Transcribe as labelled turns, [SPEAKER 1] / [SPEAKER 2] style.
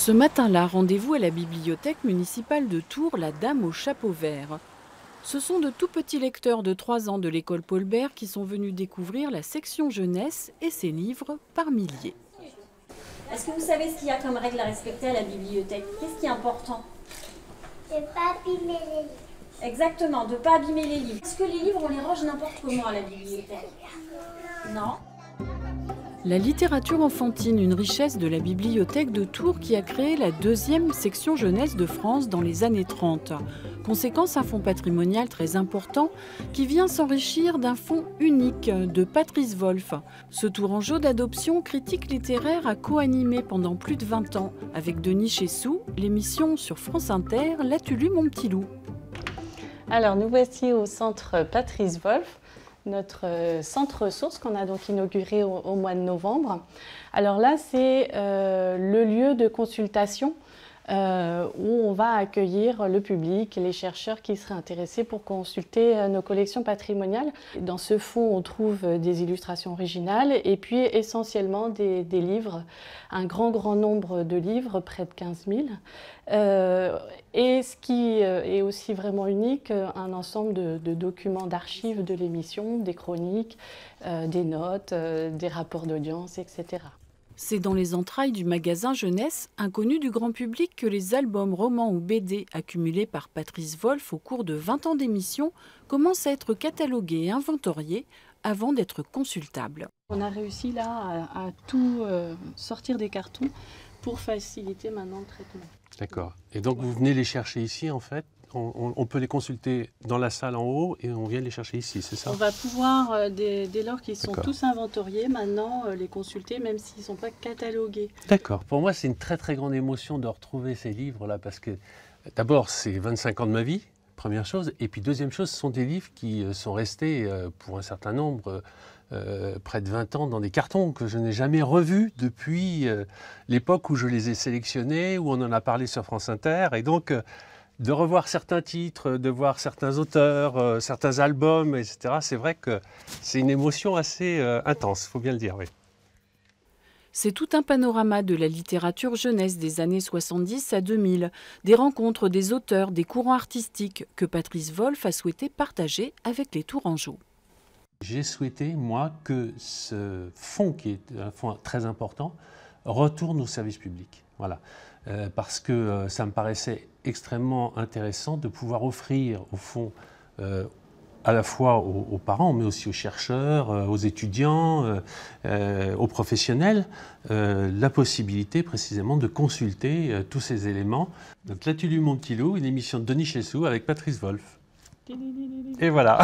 [SPEAKER 1] Ce matin-là, rendez-vous à la bibliothèque municipale de Tours, la Dame au chapeau vert. Ce sont de tout petits lecteurs de 3 ans de l'école Paul Bert qui sont venus découvrir la section jeunesse et ses livres par milliers.
[SPEAKER 2] Est-ce que vous savez ce qu'il y a comme règle à respecter à la bibliothèque? Qu'est-ce qui est important?
[SPEAKER 3] De ne pas abîmer les livres.
[SPEAKER 2] Exactement, de ne pas abîmer les livres. Est-ce que les livres, on les range n'importe comment à la bibliothèque? Non.
[SPEAKER 1] La littérature enfantine, une richesse de la bibliothèque de Tours qui a créé la 2e section jeunesse de France dans les années 30. Conséquence, un fonds patrimonial très important qui vient s'enrichir d'un fonds unique de Patrice Wolf. Ce Tourangeau d'adoption critique littéraire a co-animé pendant plus de 20 ans avec Denis Chessou l'émission sur France Inter « L'as-tu lu mon petit loup ?»
[SPEAKER 4] Alors nous voici au centre Patrice Wolf, notre centre ressources qu'on a donc inauguré au mois de novembre. Alors là, c'est le lieu de consultation où on va accueillir le public et les chercheurs qui seraient intéressés pour consulter nos collections patrimoniales. Dans ce fonds, on trouve des illustrations originales et puis essentiellement des livres, un grand nombre de livres, près de 15 000. Et ce qui est aussi vraiment unique, un ensemble de documents d'archives de l'émission, des chroniques, des notes, des rapports d'audience, etc.
[SPEAKER 1] C'est dans les entrailles du magasin jeunesse, inconnu du grand public, que les albums, romans ou BD accumulés par Patrice Wolf au cours de 20 ans d'émission commencent à être catalogués et inventoriés avant d'être consultables.
[SPEAKER 4] On a réussi là à tout sortir des cartons pour faciliter maintenant le traitement.
[SPEAKER 5] D'accord. Et donc vous venez les chercher ici en fait? On peut les consulter dans la salle en haut et on vient les chercher ici, c'est ça?
[SPEAKER 4] On va pouvoir, dès lors qu'ils sont tous inventoriés, maintenant les consulter, même s'ils ne sont pas catalogués.
[SPEAKER 5] D'accord. Pour moi, c'est une très grande émotion de retrouver ces livres-là, parce que d'abord, c'est 25 ans de ma vie, première chose, et puis deuxième chose, ce sont des livres qui sont restés, pour un certain nombre, près de 20 ans dans des cartons que je n'ai jamais revus depuis l'époque où je les ai sélectionnés, où on en a parlé sur France Inter, et donc de revoir certains titres, de voir certains auteurs, certains albums, etc. C'est vrai que c'est une émotion assez intense, il faut bien le dire, oui.
[SPEAKER 1] C'est tout un panorama de la littérature jeunesse des années 70 à 2000, des rencontres des auteurs, des courants artistiques que Patrice Wolf a souhaité partager avec les Tourangeaux.
[SPEAKER 5] J'ai souhaité, moi, que ce fonds, qui est un fonds très important, retourne au service public. Voilà. Parce que ça me paraissait extrêmement intéressant de pouvoir offrir, au fond, à la fois aux parents, mais aussi aux chercheurs, aux étudiants, aux professionnels, la possibilité précisément de consulter tous ces éléments. Donc, L'as-tu lu mon petit loup, une émission de Denis Chessou avec Patrice Wolf. Et voilà.